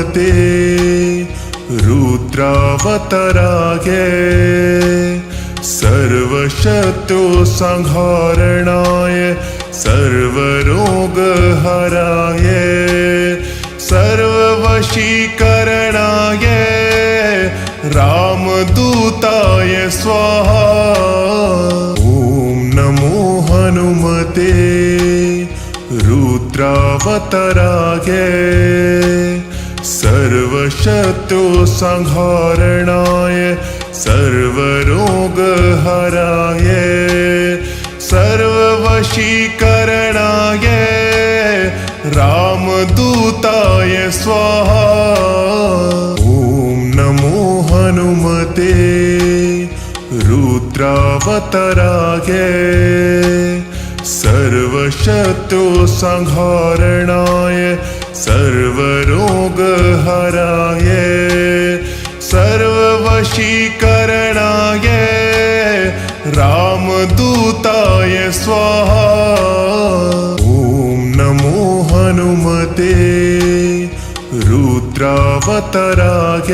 हनुमते रुद्रावताराय सर्वशत्रु संहारणाय सर्वरोगहराय सर्ववशीकरणाय रामदूताय स्वाहा। ॐ नमो हनुमते रुद्रावताराय सर्वशत्रु संहारणाय सर्वरोगहराय सर्ववशीकरणाय रामदूताय स्वाहा। ॐ नमो हनुमते रुद्रावताराय सर्वशत्रु संहारणाय सर्वरोगहराय सर्ववशीकरणाय रामदूताय स्वाहा। ॐ नमो हनुमते रुद्रावताराय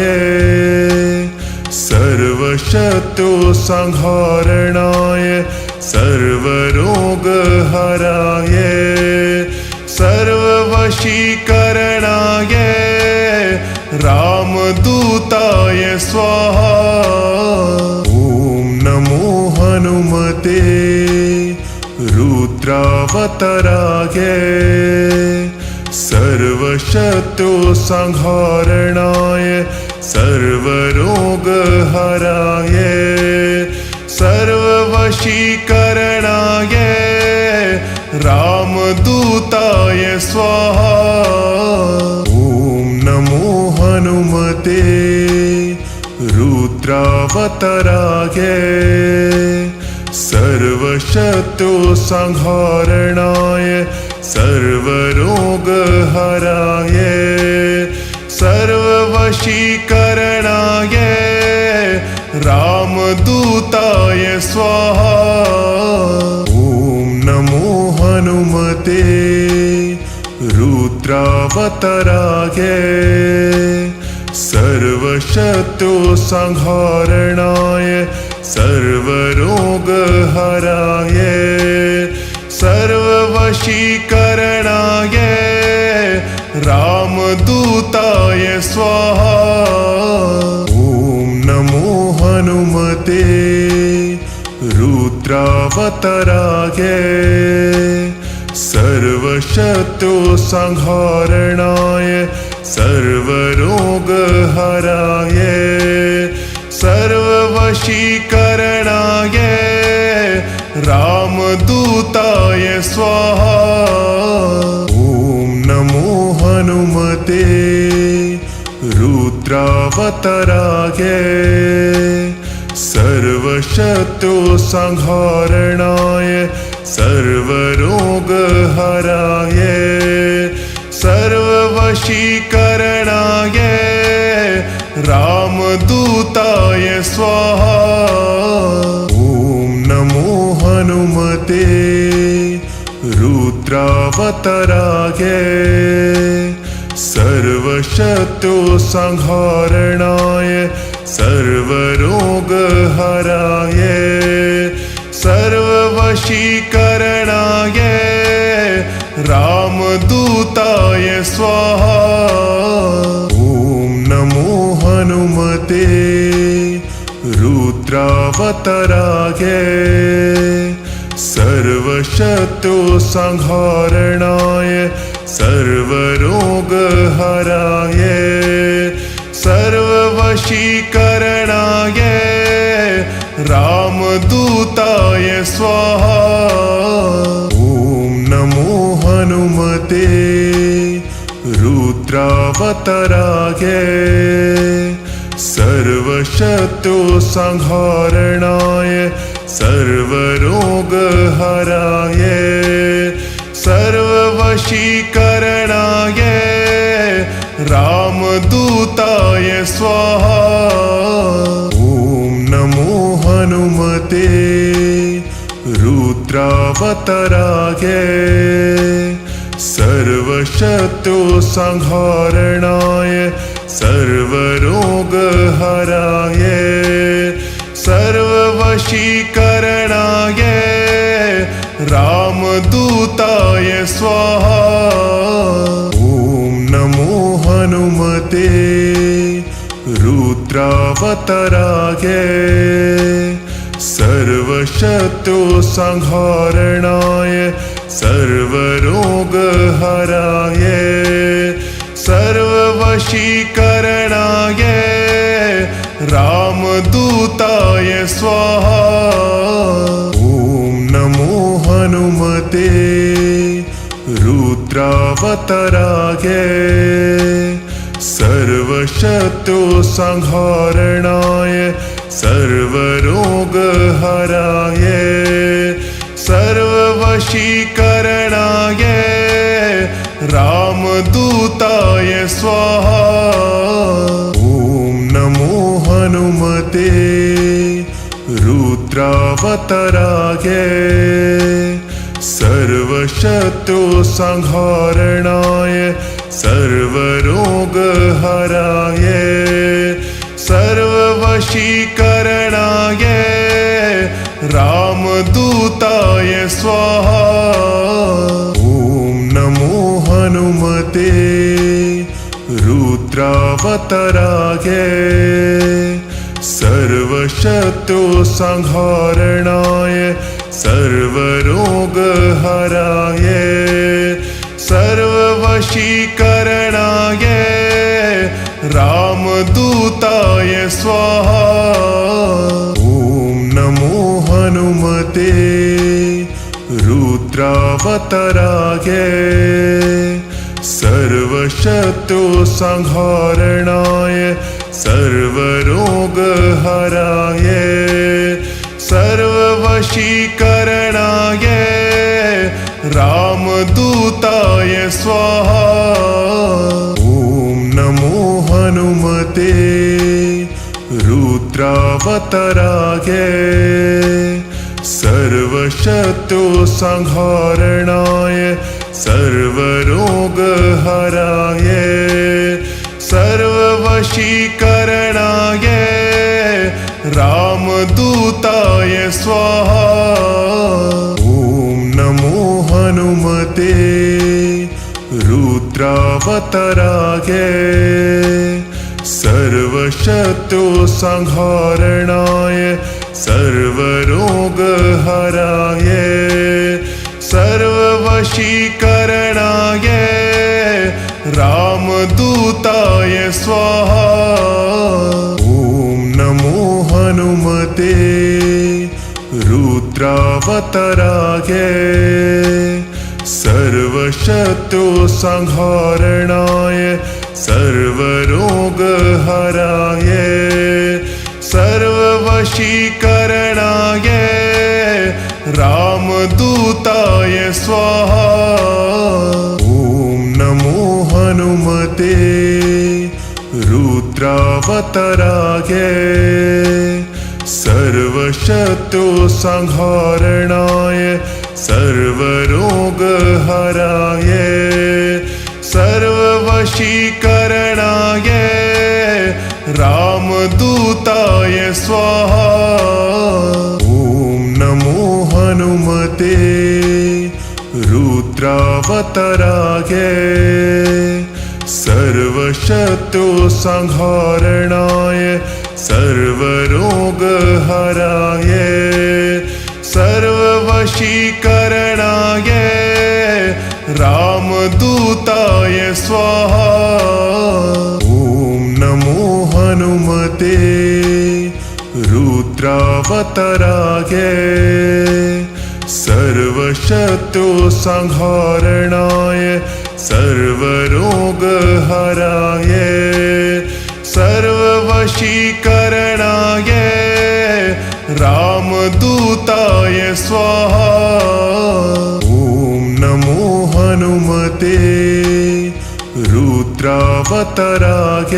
सर्वशत्रु संहारणाय सर्वरोगहराय सर्ववशीकरणाय रामदूताय स्वाहा। ॐ नमो हनुमते रुद्रावताराय सर्वशत्रु संहारणाय सर्वरोगहराय सर्ववशीकरणाय रामदूताय स्वाहा। ॐ नमो हनुमते रुद्रावताराय सर्वशत्रु संहारणाय सर्वरोगहराय सर्ववशीकरणाय रामदूताय स्वाहा। ॐ नमो हनुमते रुद्रावताराय सर्वशत्रु संहारणाय सर्वरोगहराय सर्ववशीकरणाय रामदूताय स्वाहा। ॐ नमो हनुमते रुद्रावताराय सर्वशत्रु संहारणाय सर्वरोगहराय सर्ववशीकरणाय रामदूताय स्वाहा। ॐ नमो हनुमते रुद्रावताराय सर्वशत्रु संहारणाय सर्वरोगहराय सर्ववशीकरणाय रामदूताय स्वाहा। ॐ नमो हनुमते रुद्रावताराय सर्वशत्रु संहारणाय सर्वरोगहराय सर्ववशीकरणाय रामदूताय स्वाहा। ॐ नमो हनुमते रुद्रावताराय सर्वशत्रु संहारणाय सर्वरोगहराय सर्ववशीकरणाय रामदूताय स्वाहा। ॐ नमो हनुमते रुद्रावताराय सर्वशत्रु संहारणाय सर्वरोगहराय सर्ववशीकरणाय रामदूताय स्वाहा। ॐ नमो हनुमते रुद्रावताराय सर्वशत्रुसंहारणाय सर्वरोगहराय सर्ववशीकरणाय रामदूताय स्वाहा। ॐ नमो हनुमते रुद्रावताराय सर्वशत्रुसंहारणाय सर्वरोगहराय सर्ववशीकरणाय रामदूताय स्वाहा। ॐ नमो हनुमते रुद्रावताराय सर्वशत्रुसंहारणाय सर्वरोगहराय सर्ववशीकरणाय रामदूताय स्वाहा। ॐ नमो हनुमते रुद्रावताराय सर्वशत्रुसंहारणाय सर्वरोगहराय सर्ववशीकरणाय रामदूताय स्वाहा। ॐ नमो हनुमते रुद्रावताराय सर्वशत्रुसंहारणाय सर्वरोगहराय सर्ववशीकरणाय रामदूताय स्वाहा। ॐ नमो हनुमते रुद्रावताराय सर्वशत्रुसंहारणाय सर्वरोगहराय सर्ववशीकरणाय रामदूताय स्वाहा। ॐ नमो हनुमते रुद्रावताराय सर्वशत्रुसंहारणाय सर्वरोगहराय सर्ववशीकरणाय रामदूताय स्वाहा। ॐ नमो हनुमते रुद्रावताराय सर्वशत्रुसंहारणाय सर्वरोगहराय सर्ववशीकरणाय रामदूताय स्वाहा। ॐ नमो हनुमते रुद्रावताराय सर्वशत्रुसंहारणाय सर्वरोगहराय सर्ववशीकरणाय रामदूताय स्वाहा। ॐ नमो हनुमते रुद्रावताराय सर्वशत्रुसंहारणाय सर्वरोगहराय सर्ववशीकरणाय रामदूताय स्वाहा। ॐ नमो हनुमते रुद्रावताराय सर्वशत्रुसंहारणाय सर्वरोगहराय सर्ववशीकरणाय रामदूताय स्वाहा। ॐ नमो हनुमते रुद्रावताराय सर्वशत्रुसंहारणाय सर्वरोगहराय सर्ववशीकरणाय रामदूताय स्वाहा। ॐ नमो हनुमते रुद्रावताराय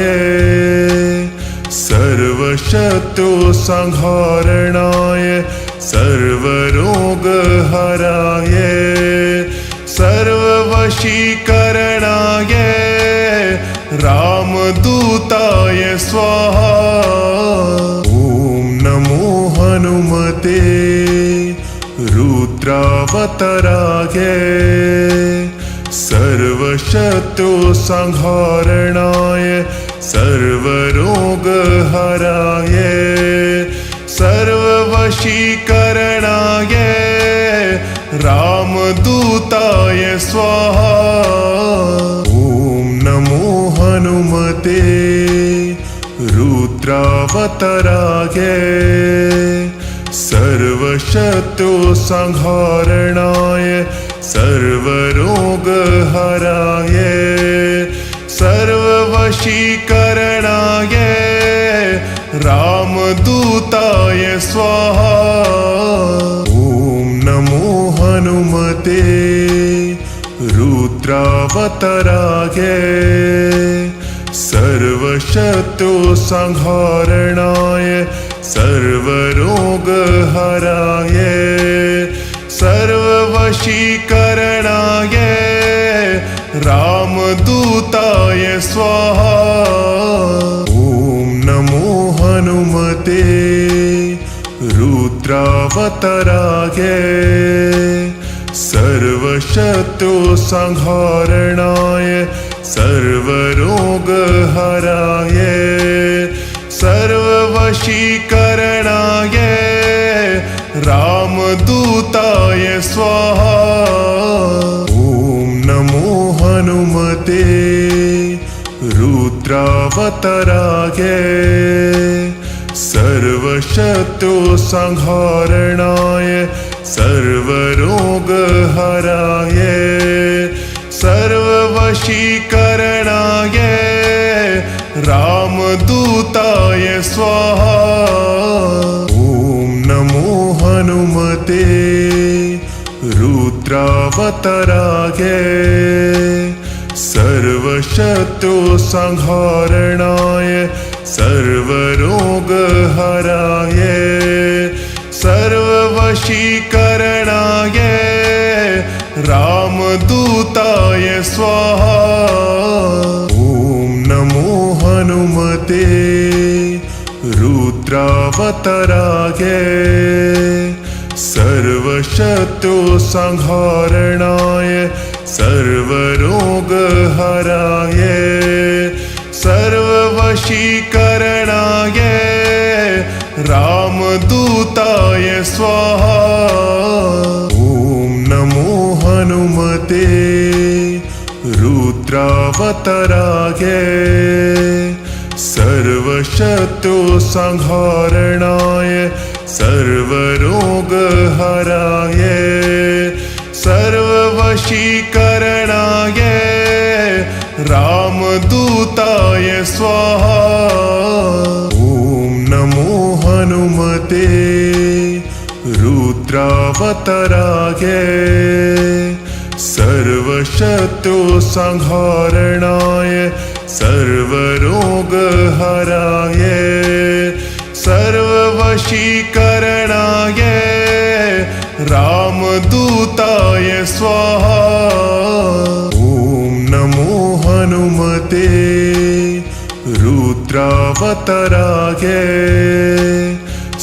सर्वशत्रुसंहारणाय सर्वरोगहराय सर्ववशीकरणाय सर्ववशीकरणाय रामदूताय स्वाहा। ॐ नमो हनुमते रुद्रावताराय सर्वशत्रुसंहारणाय सर्वरोगहराय सर्ववशीकरणाय रामदूताय स्वाहा। ॐ नमो हनुमते रुद्रावताराय सर्वशत्रुसंहारणाय सर्वरोगहराय सर्ववशीकरणाय रामदूताय स्वाहा। ॐ नमो हनुमते रुद्रावताराय सर्वशत्रुसंहारणाय सर्वरोगहराय सर्ववशीकरणाय रामदूताय स्वाहा। ॐ नमो हनुमते रुद्रावताराय सर्वशत्रुसंहारणाय सर्वरोगहराय सर्ववशीकरणाय रामदूताय स्वाहा। ॐ नमो हनुमते रुद्रावताराय सर्वशत्रुसंहारणाय सर्वरोगहराय सर्ववशीकरणाय रामदूताय स्वाहा। ॐ नमो हनुमते रुद्रावताराय सर्वशत्रुसंहारणाय सर्वरोगहराय सर्ववशीकरणाय रामदूताय स्वाहा। ॐ नमो हनुमते रुद्रावताराय सर्वशत्रुसंहारणाय सर्वरोगहराय सर्ववशीकरणाय रामदूताय स्वाहा। ॐ नमो हनुमते रुद्रावताराय सर्वशत्रुसंहारणाय सर्वरोगहराय सर्ववशीकरणाय रामदूताय स्वाहा। ॐ नमो हनुमते रुद्रावताराय सर्वशत्रुसंहारणाय सर्वरोगहराय सर्ववशीकरणाय रामदूताय स्वाहा। ॐ नमो हनुमते रुद्रावताराय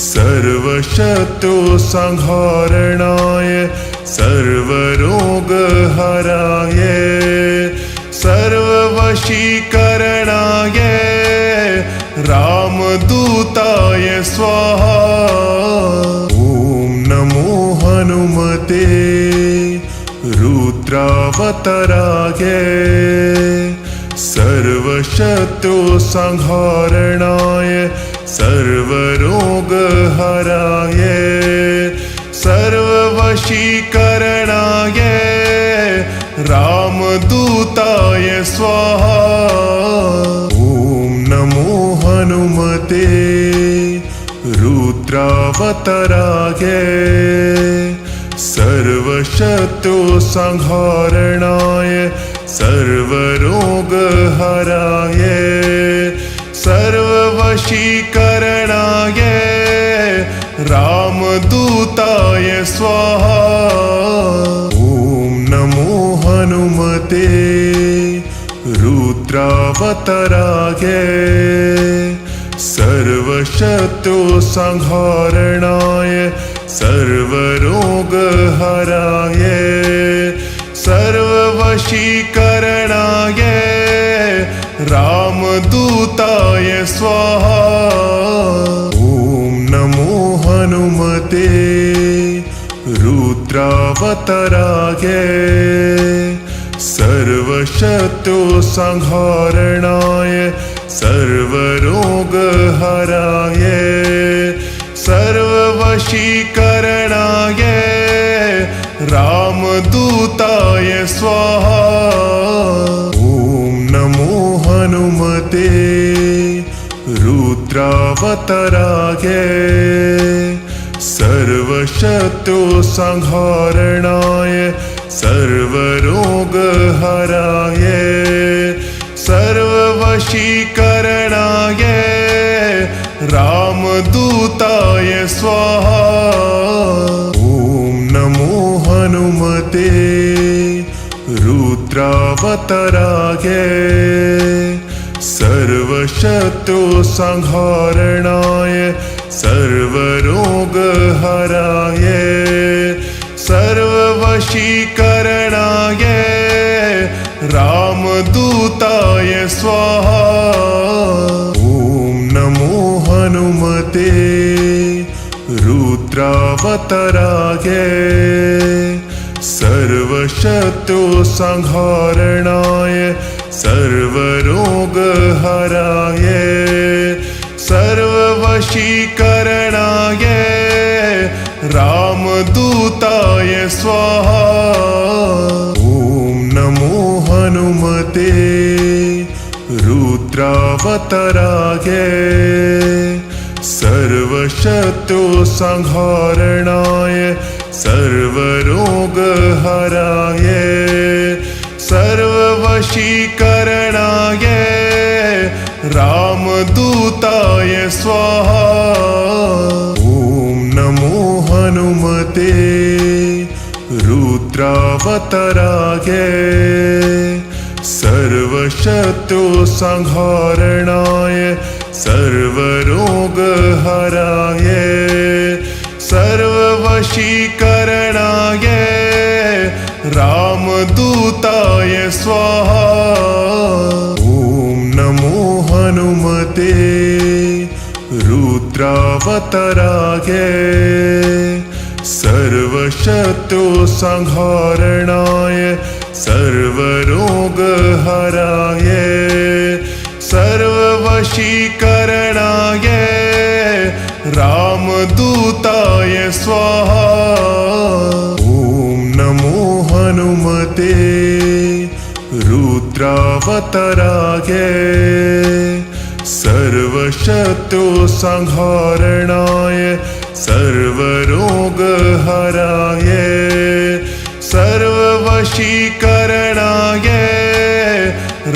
सर्वशत्रुसंहारणाय सर्वरोगहराय सर्ववशीकरणाय रामदूताय स्वाहा। ॐ नमो हनुमते रुद्रावताराय सर्वशत्रुसंहारणाय सर्वरोगहराय सर्ववशीकरणाय रामदूताय स्वाहा। ॐ नमो हनुमते रुद्रावताराय सर्वशत्रुसंहारणाय सर्वरोगहराय सर्ववशीकरणाय रामदूताय स्वाहा। ॐ नमो हनुमते रुद्रावताराय सर्वशत्रु संहारणाय सर्वरोगहराय सर्ववशीकरणाय रामदूताय स्वाहा। ॐ नमो हनुमते रुद्रावताराय सर्वशत्रु संहारणाय सर्वरोगहराय सर्ववशीकरणाय रामदूताय स्वाहा। ॐ नमो हनुमते रुद्रावताराय सर्वशत्रु संहारणाय सर्वरोगहराय सर्ववशीकरणाय रामदूताय स्वाहा। ॐ नमो हनुमते रुद्रावताराय सर्वशत्रु संहारणाय सर्वरोगहराय सर्ववशीकरणाय रामदूताय स्वाहा। ॐ नमो हनुमते रुद्रावताराय सर्वशत्रु संहारणाय सर्वरोगहराय सर्ववशीकरणाय रामदूताय स्वाहा। ॐ नमो हनुमते रुद्रावताराय सर्वशत्रु संहारणाय सर्वरोगहराय सर्ववशीकरणाय रामदूताय स्वाहा। ॐ नमो हनुमते रुद्रावताराय सर्वशत्रु संहारणाय सर्वरोगहराय सर्ववशीकरणाय रामदूताय स्वाहा। ॐ नमो हनुमते रुद्रावताराय सर्वशत्रु संहारणाय सर्वरोगहराय सर्ववशीकरणाय रामदूताय स्वाहा। ॐ नमो हनुमते रुद्रावताराय सर्वशत्रु संहारणाय सर्वरोगहराय सर्ववशीकरणाय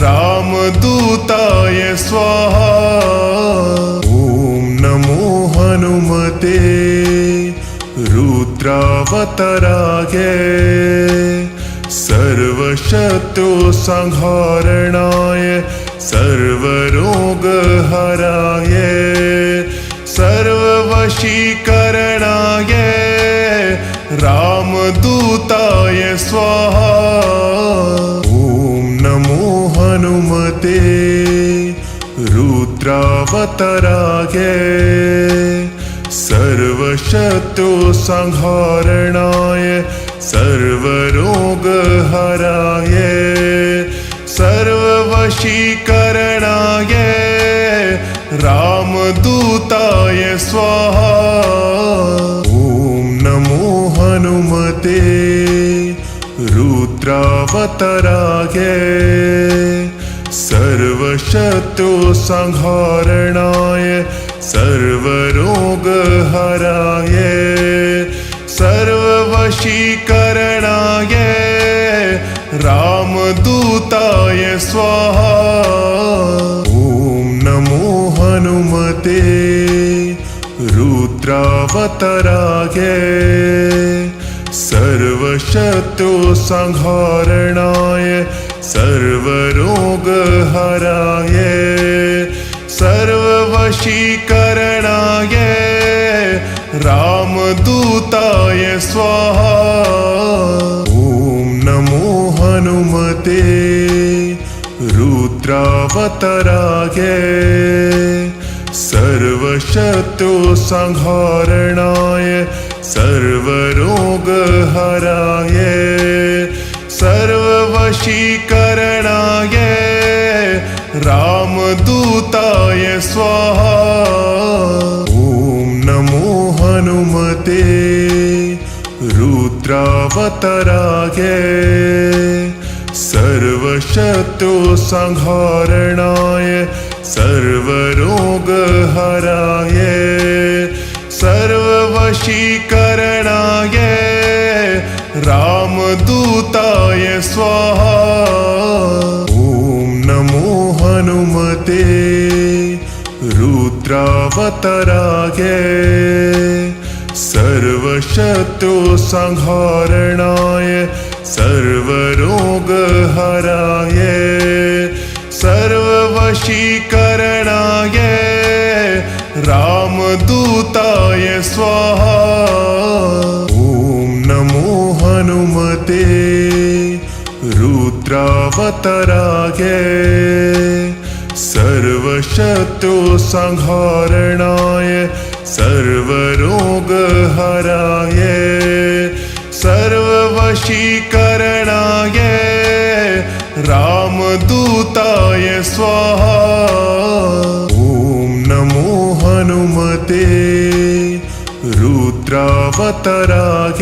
रामदूताय स्वाहा। ॐ नमो हनुमते रुद्रावताराय सर्वशत्रु संहारणाय सर्वरोगहराय सर्ववशीकरणाय रामदूताय स्वाहा। ॐ नमो हनुमते रुद्रावताराय सर्वशत्रु संहारणाय सर्वरोगहराय सर्ववशीकरणाय रामदूताय स्वाहा। ॐ नमो हनुमते रुद्रावताराय सर्वशत्रु संहारणाय सर्वरोगहराय सर्ववशीकरणाय रामदूताय स्वाहा। ॐ नमो हनुमते रुद्रावताराय सर्वशत्रुसंहारणाय सर्वरोगहराय सर्ववशीकरणाय रामदूताय स्वाहा। ॐ नमो हनुमते रुद्रावताराय सर्वशत्रुसंहारणाय सर्वरोगहराय सर्ववशीकरणाय रामदूताय स्वाहा। ॐ नमो हनुमते रुद्रावताराय सर्वशत्रुसंहारणाय सर्वरोगहराय सर्ववशीकरणाय रामदूताय स्वाहा। ॐ नमो हनुमते रुद्रावताराय सर्वशत्रुसंहारणाय सर्वरोगहराय सर्ववशीकरणाय रामदूताय स्वाहा। ॐ नमो हनुमते रुद्रावताराय सर्वशत्रुसंहारणाय सर्वरोगहराय सर्ववशीकरणाय रामदूताय स्वाहा। ॐ नमो हनुमते रुद्रावताराय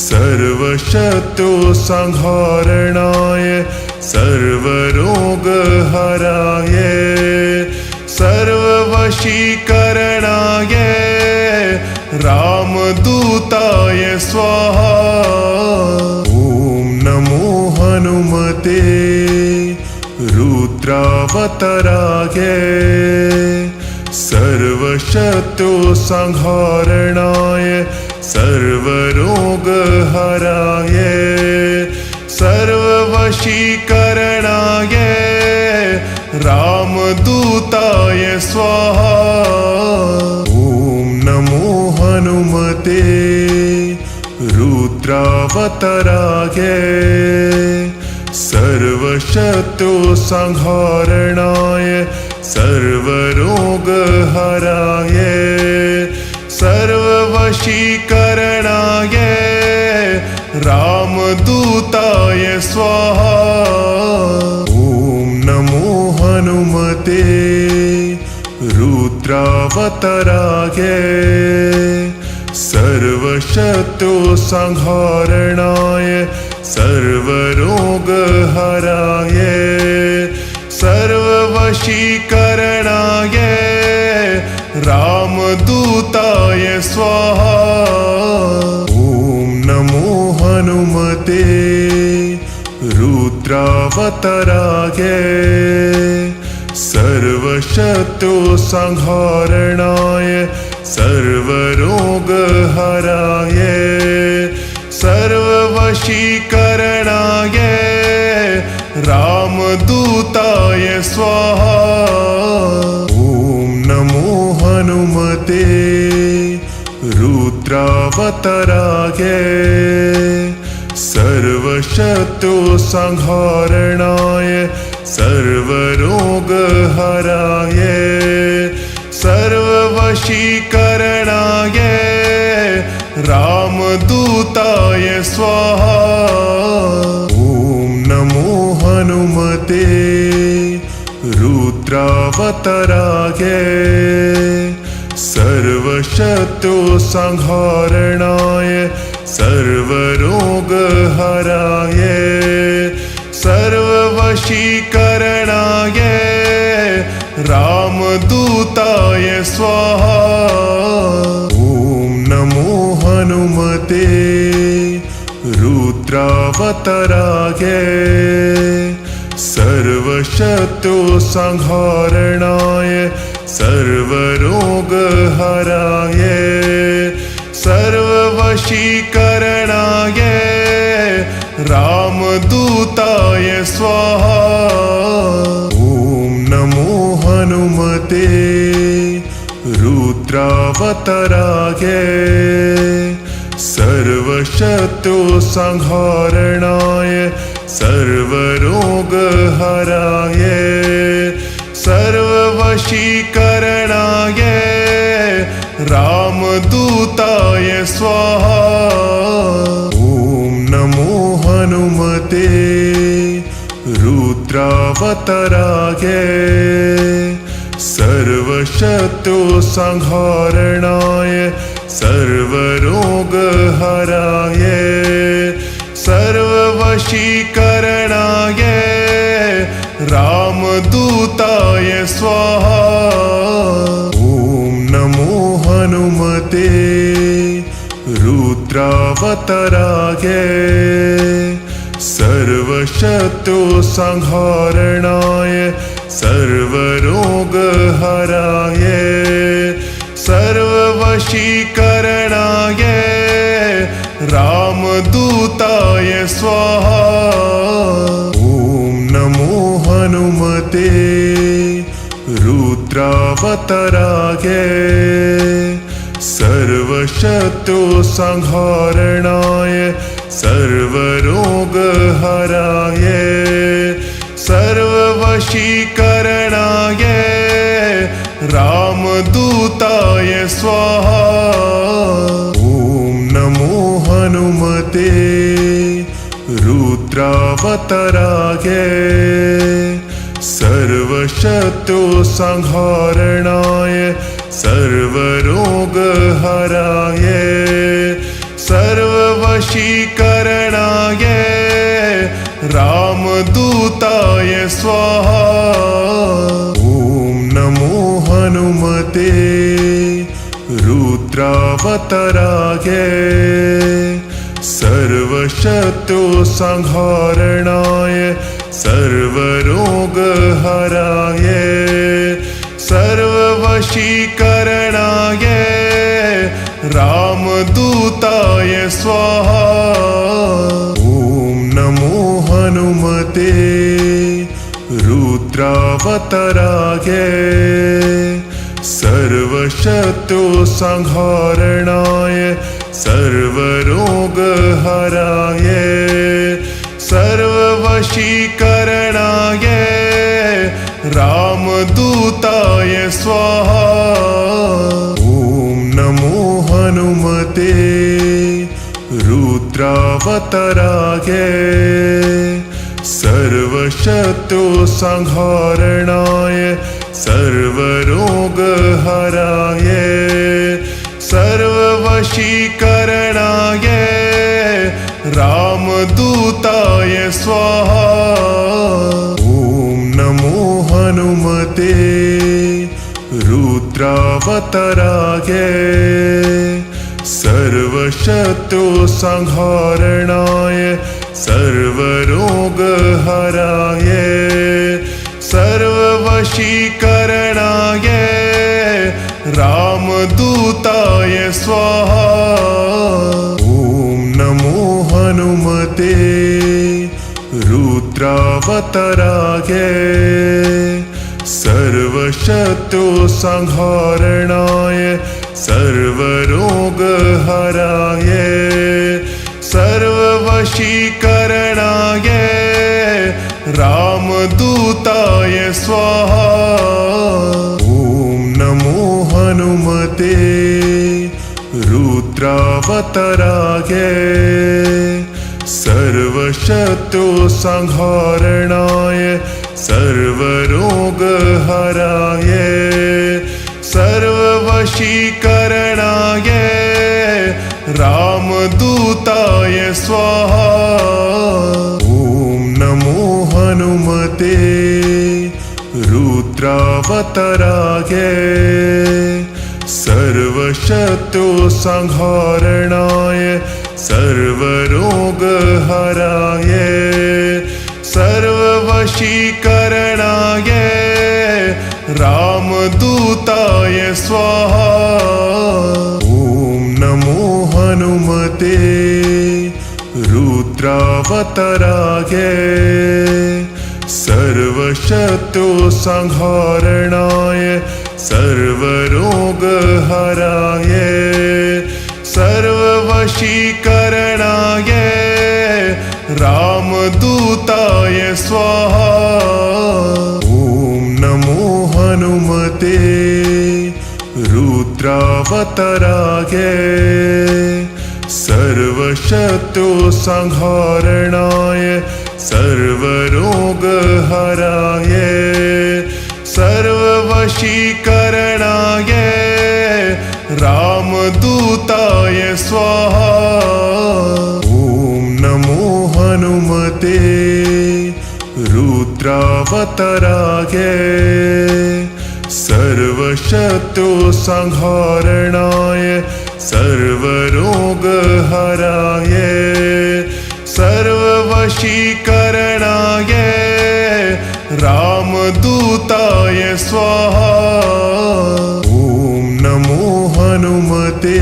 सर्वशत्रुसंहारणाय सर्वरोगहराय सर्ववशीकरणाय रामदूताय स्वाहा। ॐ नमो हनुमते रुद्रावताराय सर्वशत्रुसंहारणाय सर्वरोगहराय सर्ववशीकरणाय रामदूताय स्वाहा। ॐ नमो हनुमते रुद्रावताराय सर्वशत्रुसंहारणाय सर्वरोगहराय सर्ववशीकरणाय रामदूताय स्वाहा। ॐ नमो हनुमते रुद्रावताराय सर्वशत्रुसंहारणाय सर्वरोगहराय सर्ववशीकरणाय रामदूताय स्वाहा। ॐ नमो हनुमते रुद्रावताराय सर्वशत्रुसंहारणाय सर्वरोगहराय सर्ववशीकरणाय रामदूताय स्वाहा। ॐ नमो हनुमते रुद्रावताराय सर्वशत्रुसंहारणाय सर्वरोगहराय सर्ववशीकरणाय रामदूताय स्वाहा। ॐ नमो हनुमते रुद्रावताराय सर्वशत्रुसंहारणाय सर्वरोगहराय सर्ववशीकरणाय रामदूताय स्वाहा। ॐ नमो हनुमते रुद्रावताराय सर्वशत्रुसंहारणाय सर्वरोगहराय सर्ववशीकरणाय सर्ववशीकरणाय रामदूताय स्वाहा। ॐ नमो हनुमते रुद्रावताराय सर्वशत्रुसंहारणाय सर्वरोगहराय सर्ववशीकरणाय रामदूताय स्वाहा। ॐ नमो हनुमते रुद्रावताराय सर्वशत्रुसंहारणाय सर्वरोगहराय सर्ववशीकरणाय रामदूताय स्वाहा। ॐ नमो हनुमते रुद्रावताराय सर्वशत्रुसंहारणाय सर्वरोगहराय सर्ववशीकरणाय रामदूताय स्वाहा। ॐ नमो हनुमते रुद्रावताराय सर्वशत्रुसंहारणाय सर्वरोगहराय सर्ववशीकरणाय रामदूताय स्वाहा। ॐ नमो हनुमते रुद्रावताराय सर्वशत्रुसंहारणाय सर्वरोगहराय सर्ववशीकरणाय रामदूताय स्वाहा। ॐ नमो हनुमते रुद्रावताराय सर्वशत्रुसंहारणाय सर्वरोगहराय सर्ववशीकरणाय रामदूताय स्वाहा। ॐ नमो हनुमते रुद्रावताराय सर्वशत्रुसंहारणाय सर्वरोगहराय सर्ववशीकरणाय रामदूताय स्वाहा। ॐ नमो हनुमते रुद्रावताराय सर्वशत्रुसंहारणाय सर्वरोगहराय सर्ववशीकरणाय रामदूताय स्वाहा। ॐ नमो हनुमते रुद्रावताराय सर्वशत्रुसंहारणाय सर्वरोगहराय सर्ववशीकरणाय रामदूताय स्वाहा। ॐ नमो हनुमते रुद्रावताराय सर्वशत्रुसंहारणाय सर्वरोगहराय सर्ववशीकरणाय रामदूताय स्वाहा। ॐ नमो हनुमते रुद्रावताराय सर्वशत्रुसंहारणाय सर्वरोगहराय सर्ववशीकरणाय रामदूताय स्वाहा। ॐ नमो हनुमते रुद्रावताराय सर्वशत्रुसंहारणाय सर्वरोगहराय सर्ववशीकरणाय रामदूताय स्वाहा। ॐ नमो हनुमते रुद्रावताराय सर्वशत्रु संहारणाय सर्वरोगहराय सर्ववशीकरणाय रामदूताय स्वाहा। ॐ नमो हनुमते रुद्रावताराय सर्वशत्रु संहारणाय सर्वरोगहराय सर्ववशीकरणाय रामदूताय स्वाहा। ॐ नमो हनुमते रुद्रावताराय सर्वशत्रु संहारणाय सर्वरोगहराय सर्ववशीकरणाय रामदूताय स्वाहा। ॐ नमो हनुमते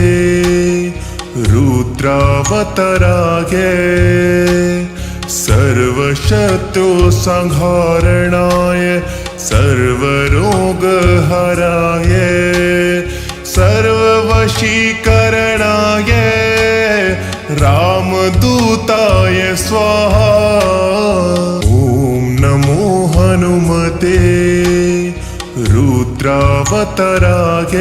रुद्रावताराय सर्वशत्रु संहारणाय सर्वरोगहराय सर्ववशीकरणाय रामदूताय स्वाहा। ॐ नमो हनुमते रुद्रावताराय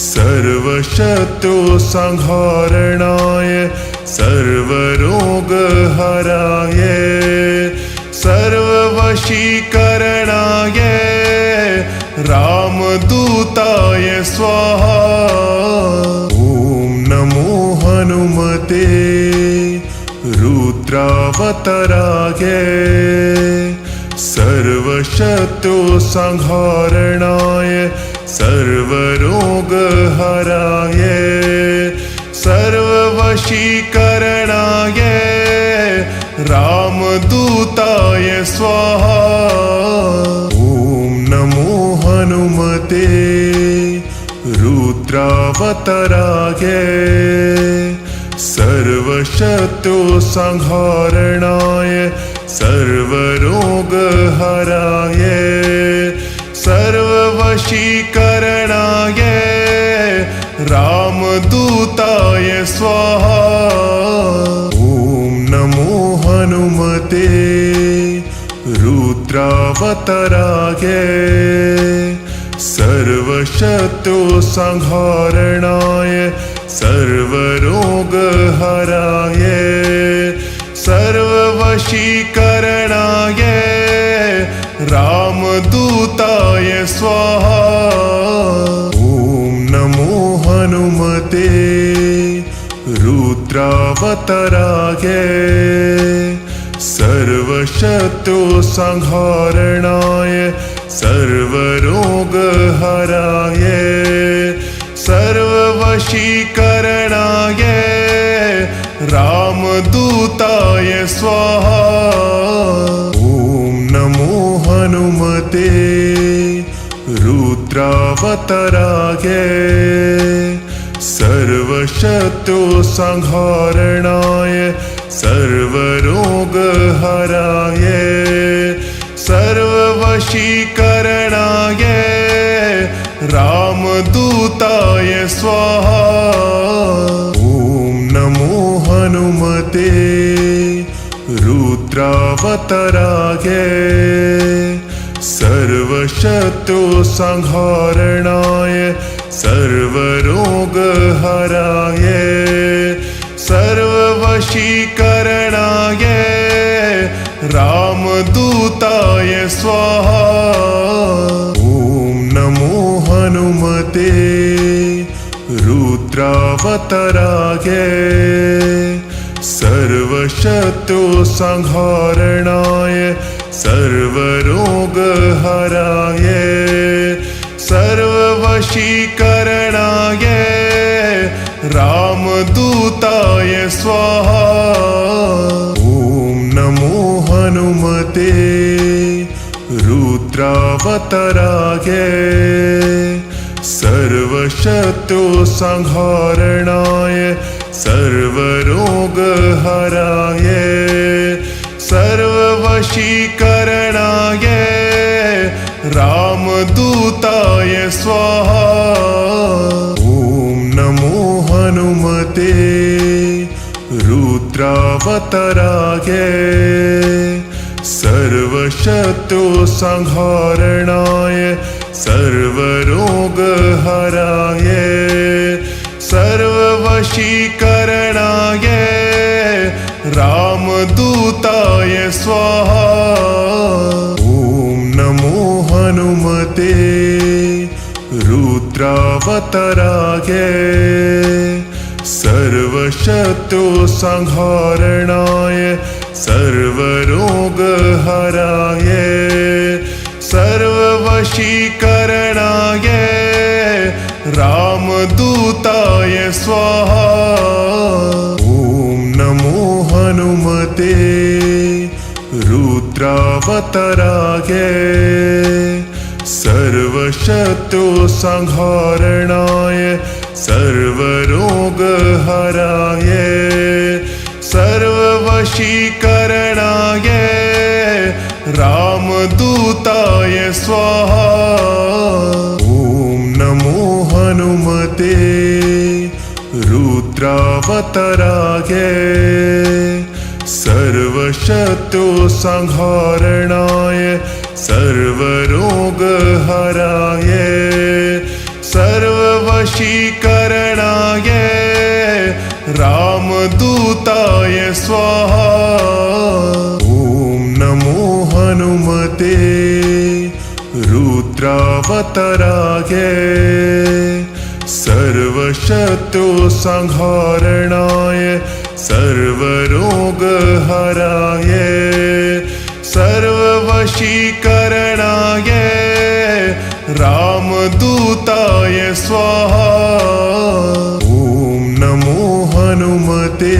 सर्वशत्रु संहारणाय सर्वरोगहराय सर्ववशीकरणाय रामदूताय स्वाहा। ॐ नमो हनुमते रुद्रावताराय सर्वशत्रु संहारणाय सर्वरोगहराय सर्ववशीकरणाय रामदूताय स्वाहा। ॐ नमो हनुमते रुद्रावताराय सर्वशत्रु संहारणाय सर्वरोगहराय सर्ववशीकरणाय रामदूताय स्वाहा। ॐ नमो हनुमते रुद्रावताराय सर्वशत्रु संहारणाय सर्वरोगहराय सर्ववशीकरणाय रामदूताय स्वाहा। ॐ नमो हनुमते रुद्रावताराय सर्वशत्रु संहारणाय सर्वरोगहराय सर्ववशीकरणाय रामदूताय स्वाहा। ॐ नमो हनुमते रुद्रावताराय सर्वशत्रु संहारणाय सर्वरोगहराय सर्ववशीकरणाय रामदूताय स्वाहा। ॐ नमो हनुमते रुद्रावताराय सर्वशत्रु संहारणाय सर्वरोगहराय सर्ववशीकरणाय रामदूताय स्वाहा। ॐ नमो हनुमते रुद्रावताराय सर्वशत्रु संहारणाय सर्वरोगहराय सर्ववशीकरणाय रामदूताय स्वाहा। ॐ नमो हनुमते रुद्रावताराय सर्वशत्रु संहारणाय सर्वरोगहराय सर्ववशीकरणाय रामदूताय स्वाहा। ॐ नमो हनुमते रुद्रावताराय सर्वशत्रुसंहारणाय सर्वरोगहराय सर्ववशीकरणाय रामदूताय स्वाहा। ॐ नमो हनुमते रुद्रावताराय सर्वशत्रुसंहारणाय सर्वरोगहराय सर्ववशीकरणाय रामदूताय स्वाहा। ॐ नमो हनुमते रुद्रावताराय सर्वशत्रुसंहारणाय सर्वरोगहराय सर्ववशीकरणाय रामदूताय स्वाहा। ॐ नमो हनुमते रुद्रावताराय सर्वशत्रुसंहारणाय सर्वरोगहराय सर्ववशीकरणाय रामदूताय स्वाहा। ॐ नमो हनुमते रुद्रावताराय सर्वशत्रुसंहारणाय सर्वरोगहराय सर्ववशीकरणाय रामदूताय स्वाहा। ॐ नमो हनुमते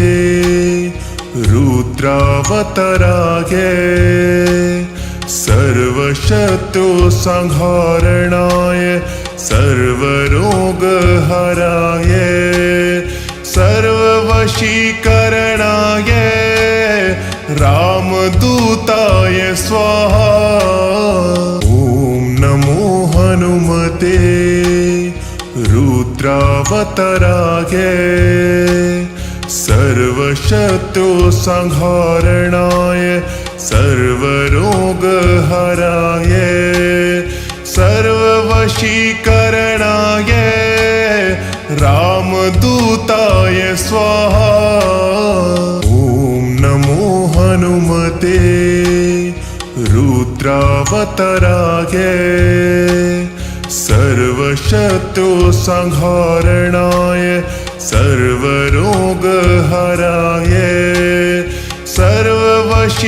रुद्रावताराय सर्वशत्रुसंहारणाय सर्वरोगहराय सर्ववशीकरणाय रामदूताय स्वाहा। ॐ नमो हनुमते रुद्रावताराय सर्वशत्रुसंहारणाय सर्वरोगहराय सर्ववशीकरणाय रामदूताय स्वाहा। ॐ नमो हनुमते रुद्रावताराय सर्वशत्रुसंहारणाय सर्वरोगहराय सर्ववशीकरणाय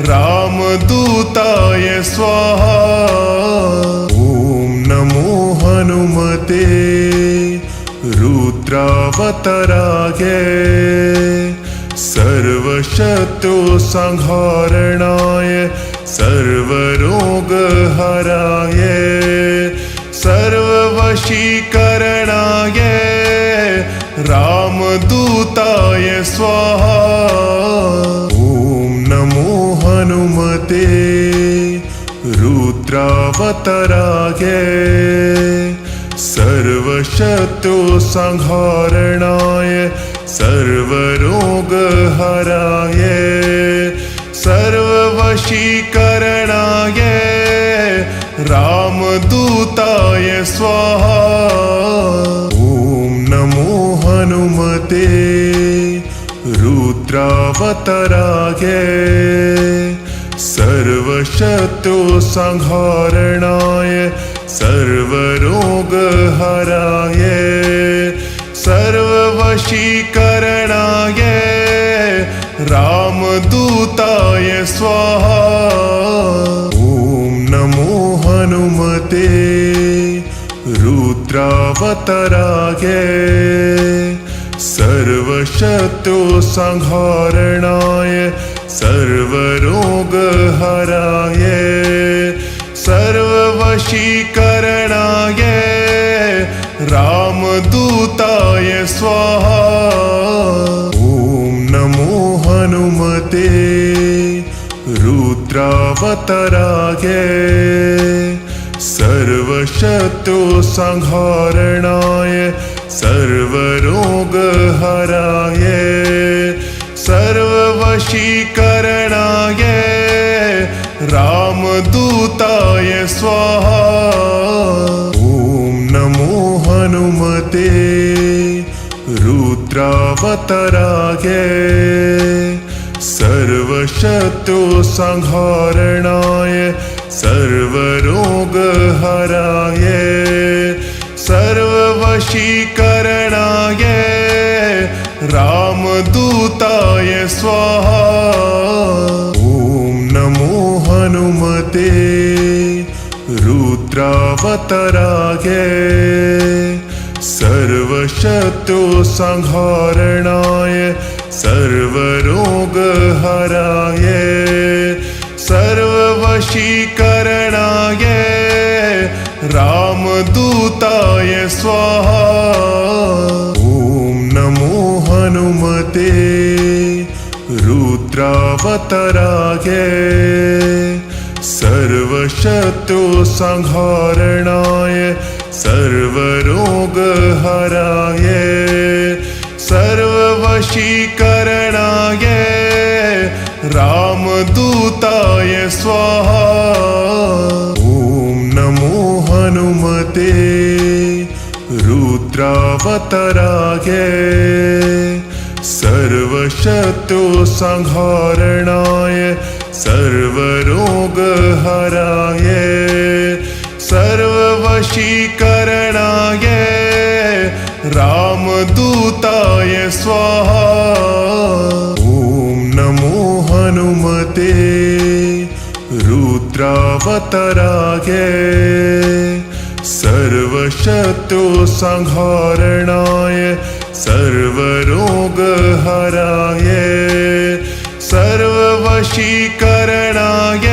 रामदूताय स्वाहा। ॐ नमो हनुमते रुद्रावताराय सर्वशत्रुसंहारणाय सर्वरोगहराय सर्ववशीकरणाय रामदूताय स्वाहा। ॐ नमो हनुमते रुद्रावताराय सर्वशत्रुसंहारणाय सर्वरोगहराय सर्ववशीकरणाय रामदूताय स्वाहा। ॐ नमो हनुमते रुद्रावताराय सर्वशत्रुसंहारणाय सर्वरोगहराय सर्ववशीकरणाय रामदूताय स्वाहा। ॐ नमो हनुमते रुद्रावताराय सर्वशत्रुसंहारणाय सर्वरोगहराय सर्ववशीकरणाय रामदूताय स्वाहा। ॐ नमो हनुमते रुद्रावताराय सर्वशत्रु संहारणाय सर्वरोगहराय सर्ववशीकरणाय रामदूताय स्वाहा। ॐ नमो हनुमते रुद्रावताराय सर्वशत्रु संहारणाय सर्वरोगहराय सर्ववशीकरणाय रामदूताय स्वाहा। ॐ नमो हनुमते रुद्रावताराय सर्वशत्रु संहारणाय सर्वरोगहराय सर्ववशीकरणाय रामदूताय स्वाहा। ॐ नमो हनुमते रुद्रावताराय सर्वशत्रु संहारणाय सर्वरोगहराय सर्ववशीकरणाय रामदूताय स्वाहा। ॐ नमो हनुमते रुद्रावताराय सर्वशत्रु संहारणाय सर्वरोगहराय सर्ववशीकरणाय रामदूताय स्वाहा। ॐ नमो हनुमते रुद्रावताराय सर्वशत्रु संहारणाय सर्वरोगहराय सर्ववशीकरणाय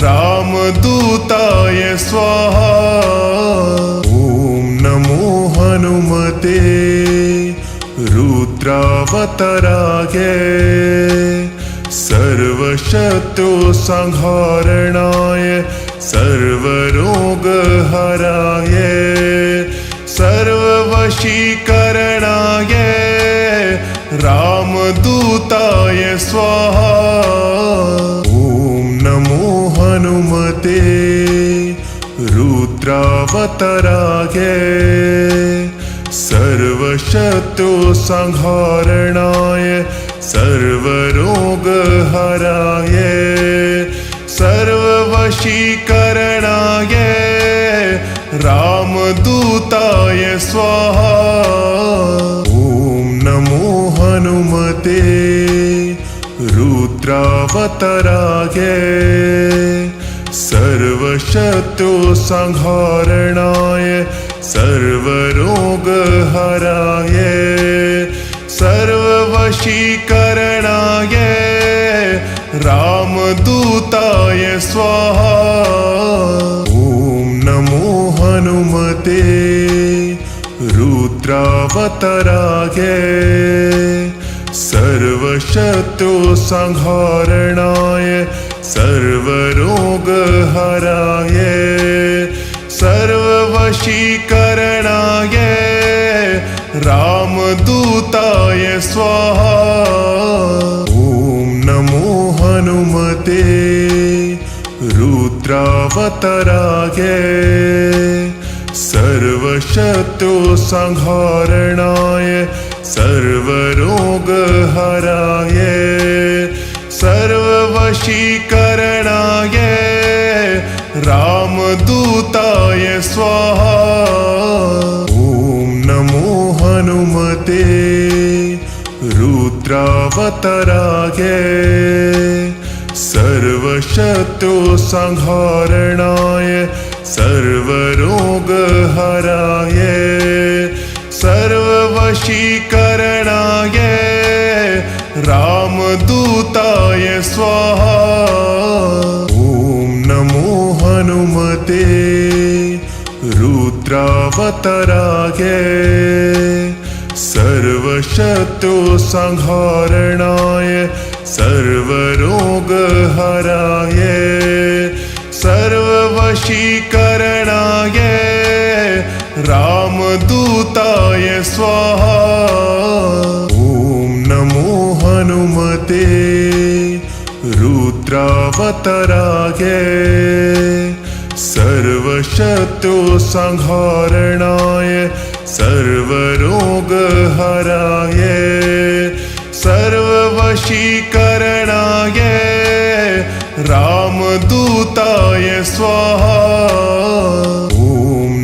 रामदूताय स्वाहा। ॐ नमो हनुमते रुद्रावताराय सर्वशत्रु संहारणाय सर्वरोगहराय सर्ववशीकरणाय रामदूताय स्वाहा। ॐ नमो हनुमते रुद्रावताराय सर्वशत्रु संहारणाय सर्वरोगहराय सर्ववशीकरणाय रामदूताय स्वाहा। ॐ नमो हनुमते रुद्रावताराय सर्वशत्रु संहारणाय सर्वरोगहराय सर्ववशीकरणाय रामदूताय स्वाहा। ॐ नमो हनुमते रुद्रावताराय सर्वशत्रु संहारणाय सर्वरोगहराय सर्ववशीकरणाय रामदूताय स्वाहा। ॐ नमो हनुमते रुद्रावताराय सर्वशत्रु संहारणाय सर्वरोगहराय सर्ववशीकरणाय रामदूताय स्वाहा। ॐ नमो हनुमते रुद्रावताराय सर्वशत्रु संहारणाय सर्वरोगहराय सर्ववशीकरणाय रामदूताय स्वाहा। ॐ नमो हनुमते रुद्रावतराय सर्वशत्रु संहारणाय सर्वरोगहराय सर्ववशीकरणाय रामदूताय स्वाहा। ॐ नमो हनुमते रुद्रावतराय सर्वशत्रु संहारणाय सर्वरोगहराय सर्ववशीकरणाय रामदूताय स्वाहा। ॐ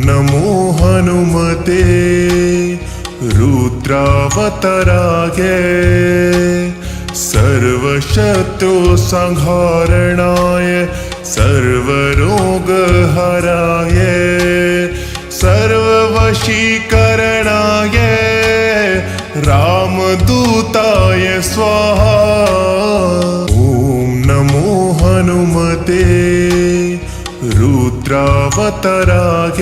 नमो हनुमते रुद्रावतराय सर्वशत्रु संहारणाय सर्वरोगहराय सर्ववशीकरणाय रामदूताय स्वाहा। ॐ नमो हनुमते रुद्रावतराय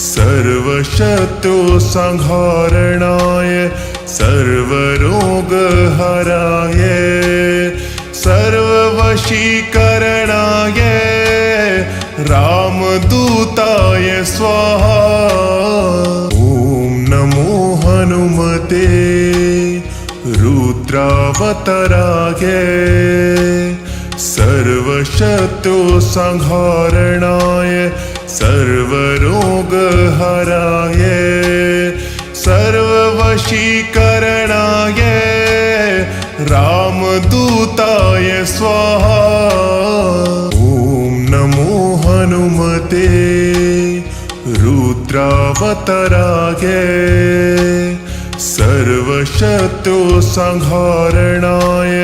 सर्वशत्रु संहारणाय सर्वरोगहराय सर्ववशीकरणाय रामदूताय स्वाहा। ॐ नमो हनुमते रुद्रावतराय सर्वशत्रु संहारणाय सर्वरोगहराय सर्ववशीकरणाय रामदूताय स्वाहा। ॐ नमो हनुमते रुद्रावतराय सर्वशत्रु संहारणाय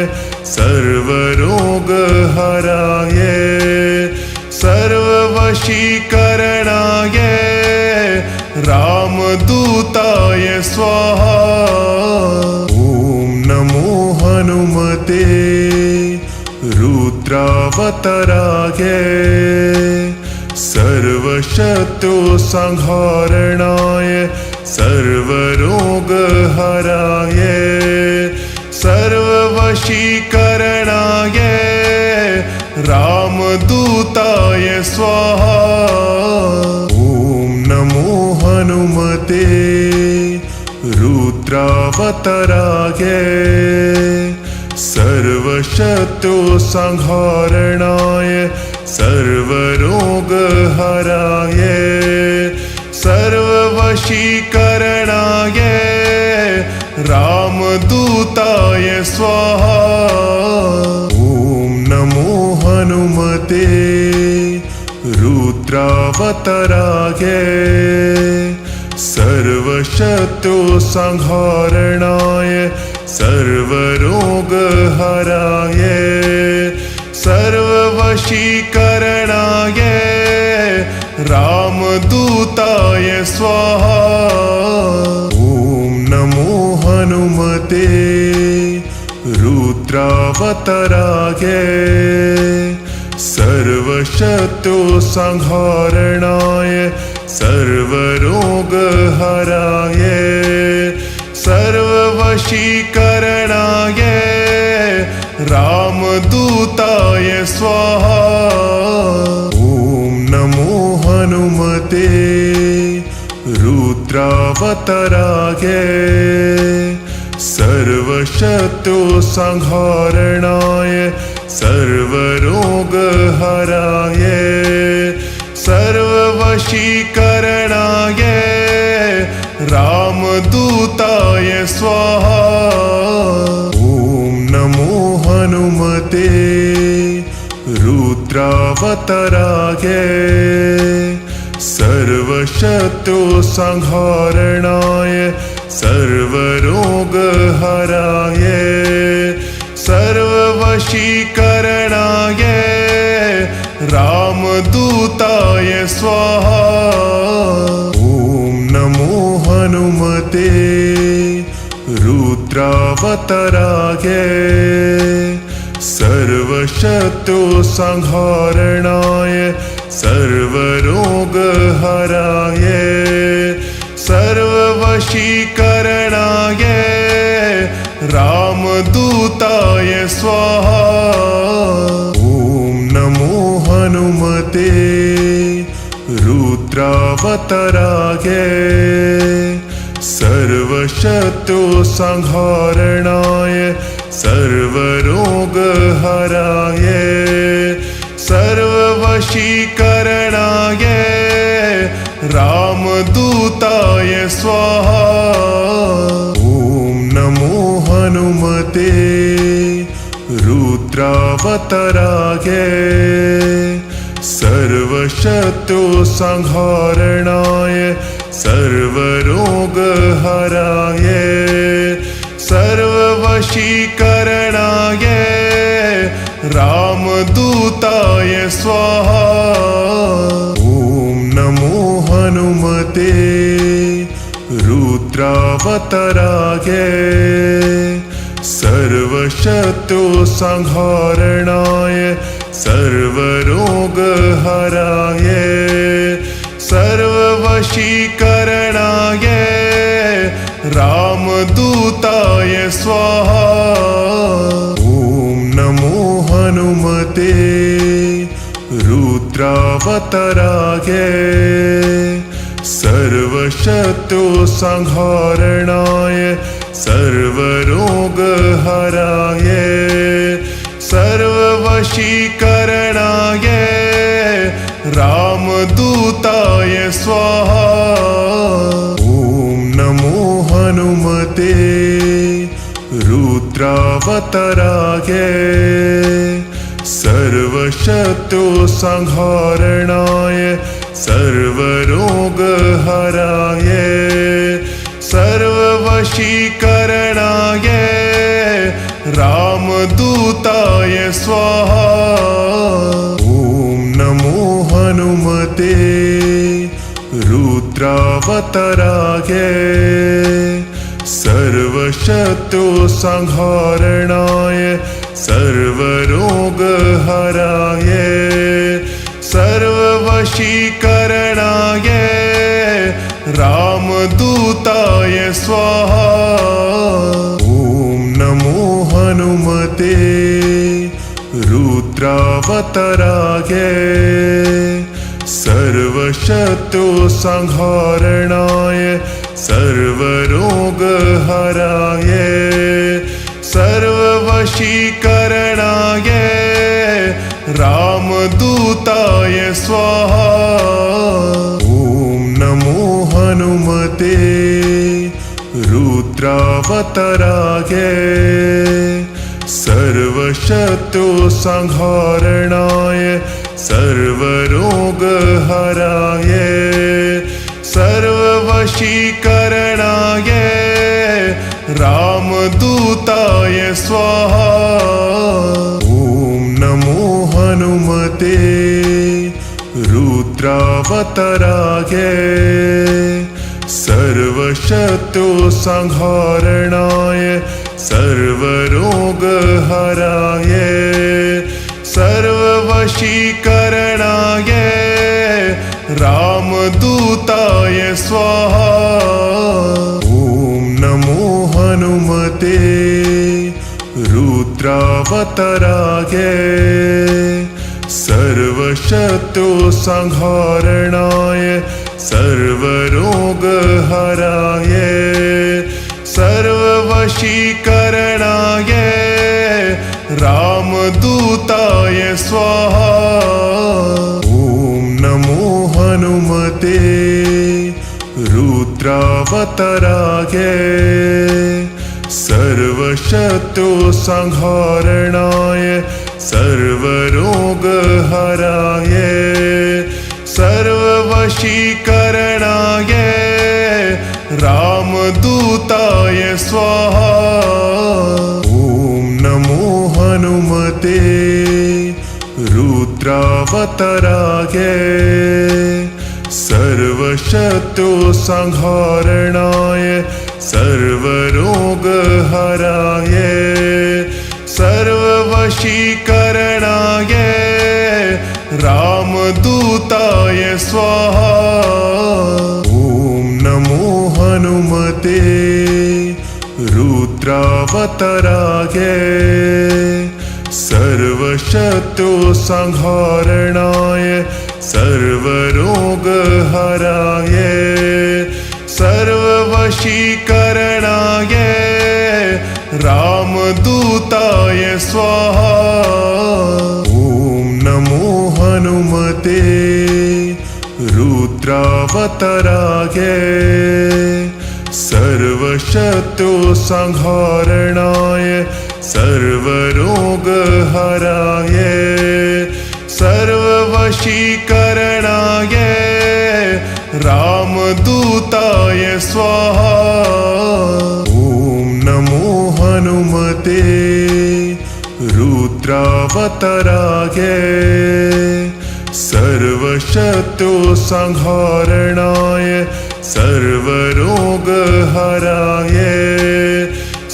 सर्वरोगहराय सर्ववशीकरणाय रामदूताय स्वाहा। ॐ नमो हनुमते रुद्रावतराय सर्वशत्रु संहारणाय सर्वरोगहराय सर्ववशीकरणाय रामदूताय स्वाहा। ॐ नमो हनुमते रुद्रावतराय सर्वशत्रु संहारणाय सर्वरोगहराय सर्ववशीकरणाय रामदूताय स्वाहा। ॐ नमो हनुमते रुद्रावतराय सर्वशत्रु संहारणाय सर्वरोगहराय सर्ववशीकरणाय रामदूताय स्वाहा। ॐ नमो हनुमते रुद्रावतराय सर्वशत्रु संहारणाय सर्वरोगहराय सर्ववशीकरणाय रामदूताय स्वाहा। ॐ नमो हनुमते रुद्रावतराय सर्वशत्रु संहारणाय सर्वरोगहराय सर्ववशीकरणाय रामदूताय स्वाहा। ॐ नमो हनुमते रुद्रावतराय सर्वशत्रु संहारणाय सर्वरोगहराय सर्ववशीकरणाय रामदूताय स्वाहा। ॐ नमो हनुमते रुद्रावतराय सर्वशत्रु संहारणाय सर्वरोगहराय सर्ववशीकरणाय रामदूताय स्वाहा। ॐ नमो हनुमते रुद्रावताराय सर्वशत्रुसंहारणाय सर्वरोगहराय सर्ववशीकरणाय रामदूताय स्वाहा। ॐ नमो हनुमते रुद्रावताराय सर्वशत्रुसंहारणाय सर्वरोगहराय सर्ववशीकरणाय रामदूताय स्वाहा। ॐ नमो हनुमते रुद्रावताराय सर्वशत्रुसंहारणाय सर्वरोगहराय सर्ववशीकरणाय रामदूताय स्वाहा। ॐ नमो हनुमते रुद्रावताराय सर्वशत्रुसंहारणाय सर्वरोगहराय सर्ववशीकरणाय रामदूताय स्वाहा। ॐ नमो हनुमते रुद्रावताराय सर्वशत्रुसंहारणाय सर्वरोगहराय सर्ववशीकरणाय रामदूताय स्वाहा। ॐ नमो हनुमते रुद्रावताराय सर्वशत्रुसंहारणाय सर्वरोगहराय सर्ववशीकरणाय रामदूताय स्वाहा। ॐ नमो हनुमते रुद्रावताराय सर्वशत्रुसंहारणाय सर्वरोगहराय सर्ववशीकरणाय रामदूताय स्वाहा। ॐ नमो हनुमते रुद्रावताराय सर्वशत्रुसंहारणाय सर्वरोगहराय सर्ववशीकरणाय रामदूताय स्वाहा। ॐ नमो हनुमते रुद्रावताराय सर्वशत्रुसंहारणाय सर्वरोगहराय सर्ववशीकरणाय रामदूताय स्वाहा। ॐ नमो हनुमते रुद्रावताराय सर्वशत्रुसंहारणाय सर्वरोगहराय सर्ववशीकरणाय रामदूताय स्वाहा। ॐ नमो हनुमते रुद्रावताराय सर्वशत्रुसंहारणाय सर्वरोगहराय सर्ववशीकरणाय रामदूताय स्वाहा। ॐ नमो हनुमते रुद्रावताराय सर्वशत्रुसंहारणाय सर्वरोगहराय सर्ववशीकरणाय रामदूताय स्वाहा ॐ नमो हनुमते रुद्रावताराय सर्वशत्रु संहारणाय सर्वरोगहराय सर्ववशीकरणाय रामदूताय स्वाहा ॐ नमो हनुमते रुद्रावताराय सर्वशत्रु संहारणाय सर्वरोगहराय सर्ववशीकरणाय रामदूताय स्वाहा ॐ नमो हनुमते रुद्रावताराय सर्वशत्रु संहारणाय सर्वरोगहराय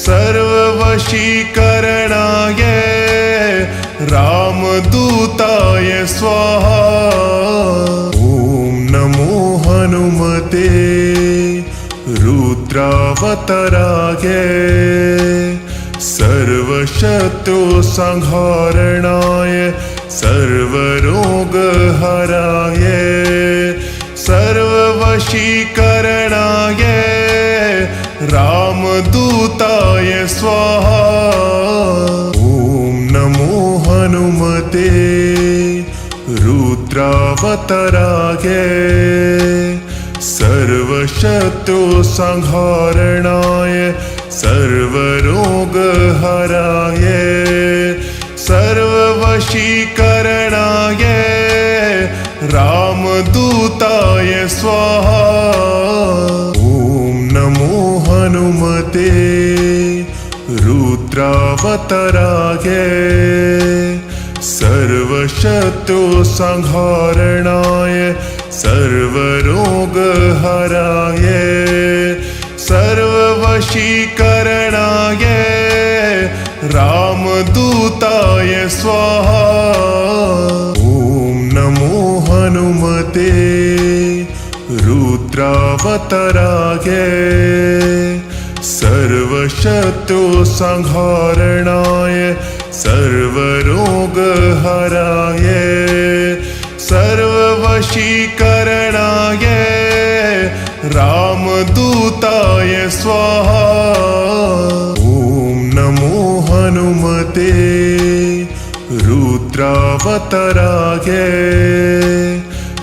सर्ववशीकरणाय रामदूताय स्वाहा ॐ नमो हनुमते रुद्रावताराय सर्वशत्रु संहारणाय सर्वरोगहराय सर्ववशीकरणाय रामदूताय स्वाहा ॐ नमो हनुमते रुद्रावताराय सर्वशत्रु संहारणाय सर्वरोगहराय सर्ववशीकरणाय रामदूताय स्वाहा ॐ नमो हनुमते रुद्रावताराय सर्वशत्रु संहारणाय सर्वरोगहराय सर्ववशीकरणाय रामदूताय स्वाहा ॐ नमो हनुमते रुद्रावताराय सर्वशत्रु संहारणाय सर्वरोगहराय सर्ववशीकरणाय रामदूताय स्वाहा ॐ नमो हनुमते रुद्रावताराय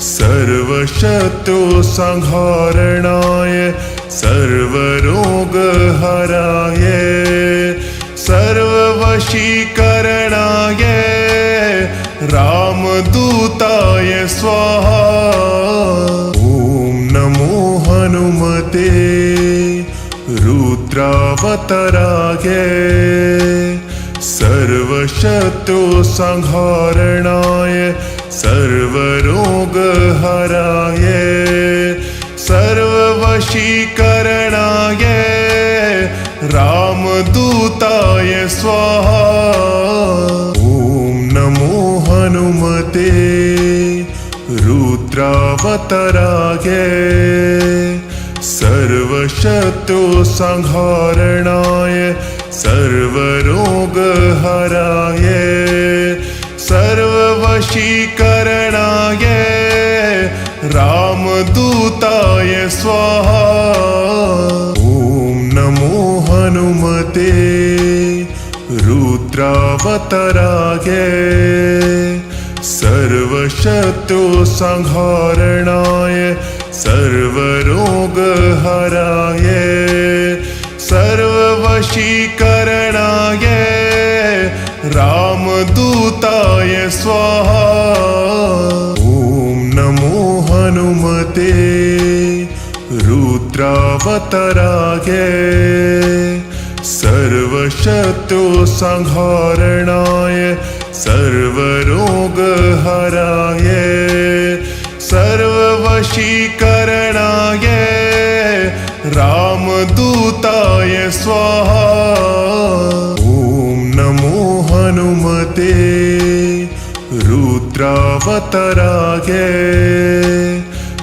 सर्वशत्रु संहारणाय सर्वरोगहराय सर्ववशीकरणाय रामदूताय स्वाहा ॐ नमो हनुमते रुद्रावताराय सर्वशत्रु संहारणाय सर्वरोगहराय सर्ववशीकरणाय रामदूताय स्वाहा ॐ नमो हनुमते रुद्रावताराय सर्वशत्रु संहारणाय सर्वरोगहराय सर्ववशीकरणाय रामदूताय स्वाहा ॐ नमो हनुमते रुद्रावताराय सर्वशत्रु संहारणाय सर्वरोगहराय सर्ववशीकरणाय रामदूताय स्वाहा ॐ नमो हनुमते रुद्रावताराय सर्वशत्रु संहारणाय सर्वरोगहराय सर्ववशीकरणाय रामदूताय स्वाहा ॐ नमो हनुमते रुद्रावताराय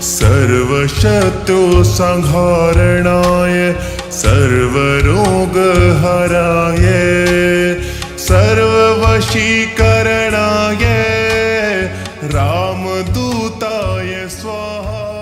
सर्वशत्रुसंहारणाय सर्वरोगहराय सर्ववशीकरणाय रामदूताय स्वाहा।